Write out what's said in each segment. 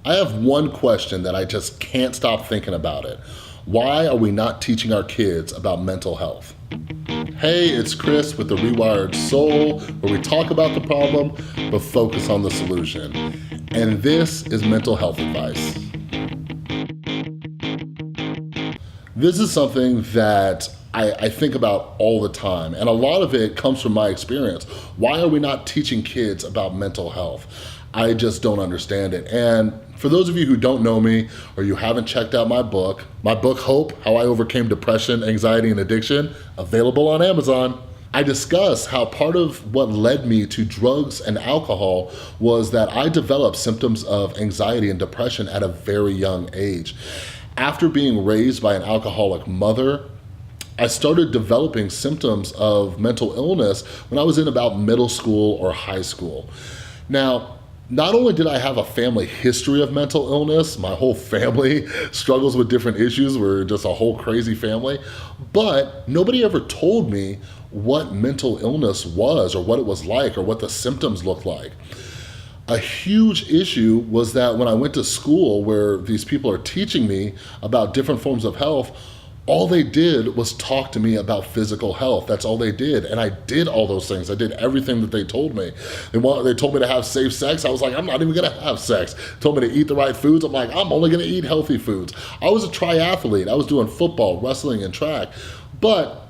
I have one question that I just can't stop thinking about it. Why are we not teaching our kids about mental health? Hey, it's Chris with the Rewired Soul, where we talk about the problem, but focus on the solution. And this is mental health advice. This is something that I think about all the time, and a lot of it comes from my experience. Why are we not teaching kids about mental health? I just don't understand it. And for those of you who don't know me, or you haven't checked out my book, Hope, How I Overcame Depression, Anxiety, and Addiction, available on Amazon. I discuss how part of what led me to drugs and alcohol was that I developed symptoms of anxiety and depression at a very young age. After being raised by an alcoholic mother, I started developing symptoms of mental illness when I was in about middle school or high school. Now, not only did I have a family history of mental illness, my whole family struggles with different issues, we're just a whole crazy family, but nobody ever told me what mental illness was or what it was like or what the symptoms looked like. A huge issue was that when I went to school where these people are teaching me about different forms of health, all they did was talk to me about physical health. That's all they did. And I did all those things. I did everything that they told me. They told me to have safe sex. I was like, I'm not even gonna have sex. Told me to eat the right foods. I'm like, I'm only gonna eat healthy foods. I was a triathlete. I was doing football, wrestling, and track. But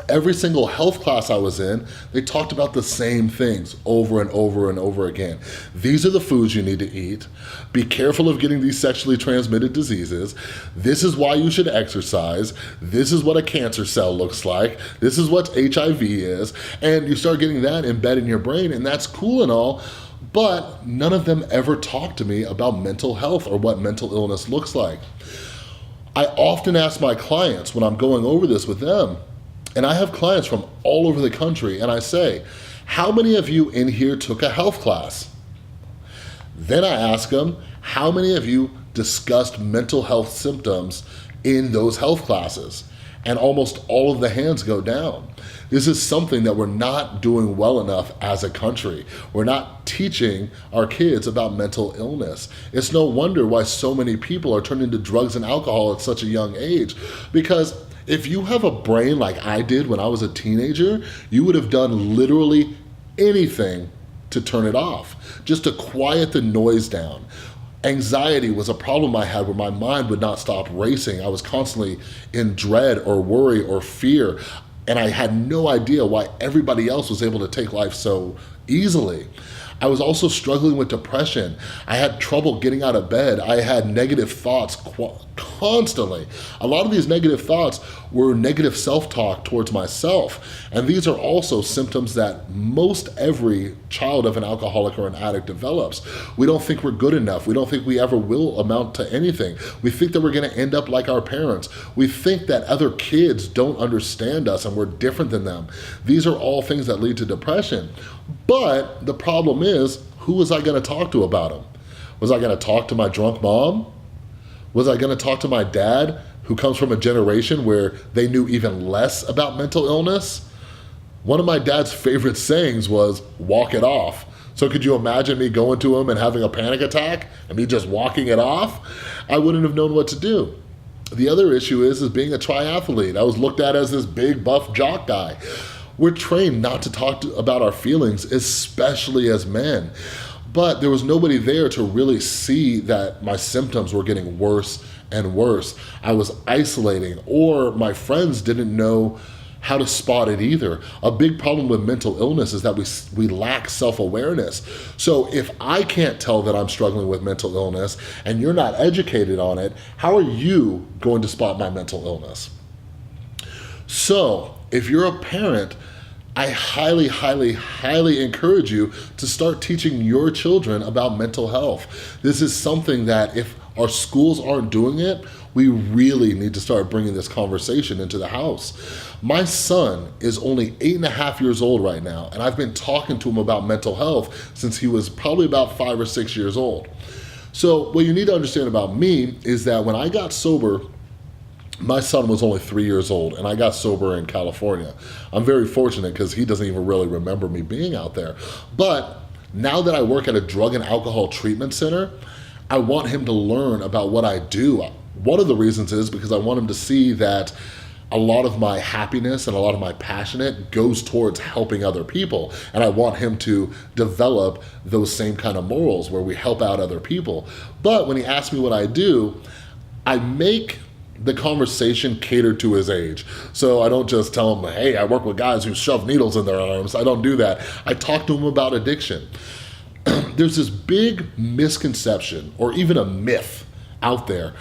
every single health class I was in, they talked about the same things over and over and over again. These are the foods you need to eat. Be careful of getting these sexually transmitted diseases. This is why you should exercise. This is what a cancer cell looks like. This is what HIV is. And you start getting that embedded in your brain, and that's cool and all, but none of them ever talked to me about mental health or what mental illness looks like. I often ask my clients when I'm going over this with them, and I have clients from all over the country, and I say, how many of you in here took a health class? Then I ask them, how many of you discussed mental health symptoms in those health classes? And almost all of the hands go down. This is something that we're not doing well enough as a country. We're not teaching our kids about mental illness. It's no wonder why so many people are turning to drugs and alcohol at such a young age, because if you have a brain like I did when I was a teenager, you would have done literally anything to turn it off, just to quiet the noise down. Anxiety was a problem I had where my mind would not stop racing. I was constantly in dread or worry or fear, and I had no idea why everybody else was able to take life so easily. I was also struggling with depression. I had trouble getting out of bed. I had negative thoughts constantly. A lot of these negative thoughts were negative self-talk towards myself. And these are also symptoms that most every child of an alcoholic or an addict develops. We don't think we're good enough. We don't think we ever will amount to anything. We think that we're gonna end up like our parents. We think that other kids don't understand us and we're different than them. These are all things that lead to depression. But the problem is, who was I gonna talk to about them? Was I gonna talk to my drunk mom? Was I gonna talk to my dad, who comes from a generation where they knew even less about mental illness? One of my dad's favorite sayings was, walk it off. So could you imagine me going to him and having a panic attack and me just walking it off? I wouldn't have known what to do. The other issue is being a triathlete. I was looked at as this big buff jock guy. We're trained not to talk about our feelings, especially as men. But there was nobody there to really see that my symptoms were getting worse and worse. I was isolating, or my friends didn't know how to spot it either. A big problem with mental illness is that we lack self-awareness. So if I can't tell that I'm struggling with mental illness and you're not educated on it, how are you going to spot my mental illness? So if you're a parent, I highly, highly, highly encourage you to start teaching your children about mental health. This is something that if our schools aren't doing it, we really need to start bringing this conversation into the house. My son is only 8.5 years old right now, and I've been talking to him about mental health since he was probably about 5 or 6 years old. So what you need to understand about me is that when I got sober, my son was only 3 years old, and I got sober in California. I'm very fortunate because he doesn't even really remember me being out there. But now that I work at a drug and alcohol treatment center, I want him to learn about what I do. One of the reasons is because I want him to see that a lot of my happiness and a lot of my passionate goes towards helping other people. And I want him to develop those same kind of morals where we help out other people. But when he asks me what I do, I make the conversation catered to his age. So I don't just tell him, hey, I work with guys who shove needles in their arms. I don't do that. I talk to him about addiction. There's this big misconception or even a myth out there.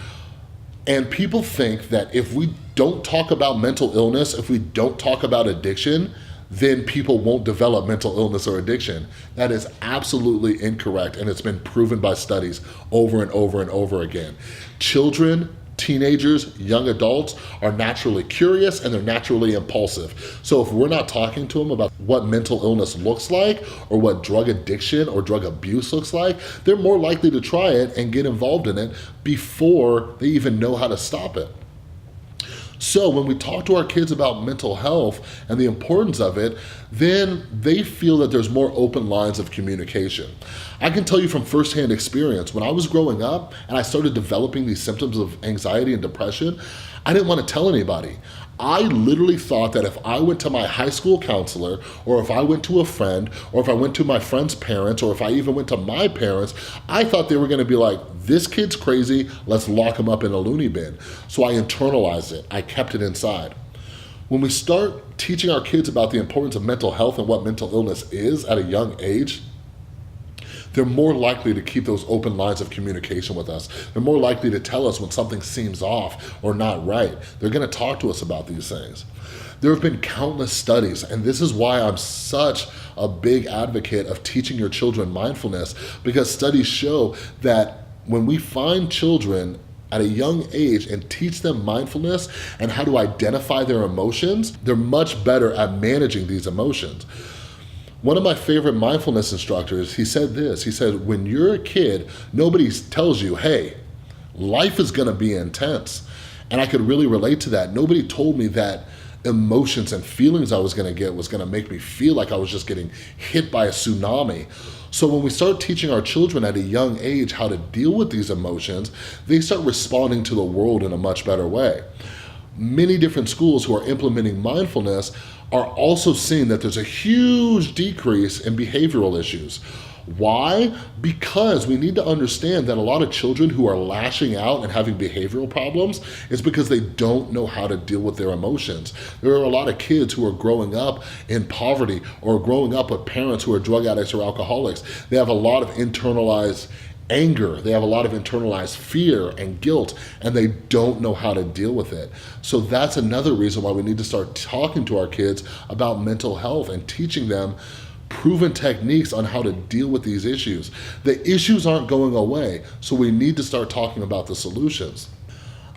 And people think that if we don't talk about mental illness, if we don't talk about addiction, then people won't develop mental illness or addiction. That is absolutely incorrect, and it's been proven by studies over and over and over again. Children, teenagers, young adults are naturally curious and they're naturally impulsive. So if we're not talking to them about what mental illness looks like or what drug addiction or drug abuse looks like, they're more likely to try it and get involved in it before they even know how to stop it. So when we talk to our kids about mental health and the importance of it, then they feel that there's more open lines of communication. I can tell you from firsthand experience, when I was growing up and I started developing these symptoms of anxiety and depression, I didn't want to tell anybody. I literally thought that if I went to my high school counselor, or if I went to a friend, or if I went to my friend's parents, or if I even went to my parents, I thought they were going to be like, this kid's crazy, let's lock him up in a loony bin. So I internalized it. I kept it inside. When we start teaching our kids about the importance of mental health and what mental illness is at a young age, they're more likely to keep those open lines of communication with us. They're more likely to tell us when something seems off or not right. They're going to talk to us about these things. There have been countless studies, and this is why I'm such a big advocate of teaching your children mindfulness, because studies show that when we find children at a young age and teach them mindfulness and how to identify their emotions, they're much better at managing these emotions. One of my favorite mindfulness instructors, he said this, he said, when you're a kid, nobody tells you, hey, life is gonna be intense. And I could really relate to that. Nobody told me that emotions and feelings I was gonna get was gonna make me feel like I was just getting hit by a tsunami. So when we start teaching our children at a young age how to deal with these emotions, they start responding to the world in a much better way. Many different schools who are implementing mindfulness are also seeing that there's a huge decrease in behavioral issues. Why? Because we need to understand that a lot of children who are lashing out and having behavioral problems is because they don't know how to deal with their emotions. There are a lot of kids who are growing up in poverty or growing up with parents who are drug addicts or alcoholics. They have a lot of internalized anger, they have a lot of internalized fear and guilt, and they don't know how to deal with it. So that's another reason why we need to start talking to our kids about mental health and teaching them proven techniques on how to deal with these issues. The issues aren't going away, so we need to start talking about the solutions.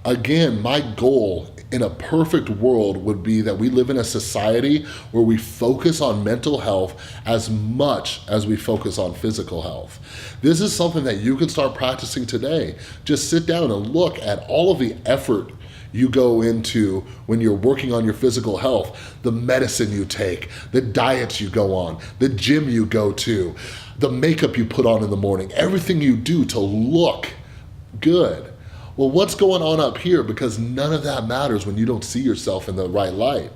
Again, my goal in a perfect world would be that we live in a society where we focus on mental health as much as we focus on physical health. This is something that you can start practicing today. Just sit down and look at all of the effort you go into when you're working on your physical health, the medicine you take, the diets you go on, the gym you go to, the makeup you put on in the morning, everything you do to look good. Well, what's going on up here? Because none of that matters when you don't see yourself in the right light.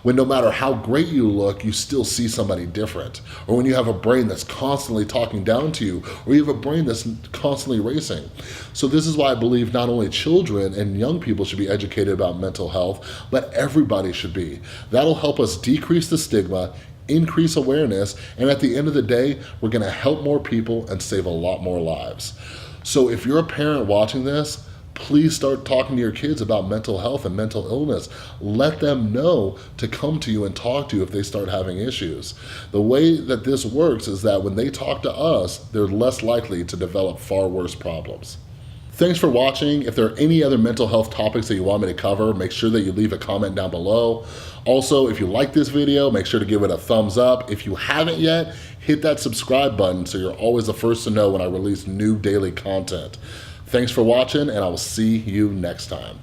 When no matter how great you look, you still see somebody different. Or when you have a brain that's constantly talking down to you, or you have a brain that's constantly racing. So this is why I believe not only children and young people should be educated about mental health, but everybody should be. That'll help us decrease the stigma, increase awareness, and at the end of the day, we're gonna help more people and save a lot more lives. So if you're a parent watching this, please start talking to your kids about mental health and mental illness. Let them know to come to you and talk to you if they start having issues. The way that this works is that when they talk to us, they're less likely to develop far worse problems. Thanks for watching. If there are any other mental health topics that you want me to cover, make sure that you leave a comment down below. Also, if you like this video, make sure to give it a thumbs up. If you haven't yet, hit that subscribe button so you're always the first to know when I release new daily content. Thanks for watching, and I will see you next time.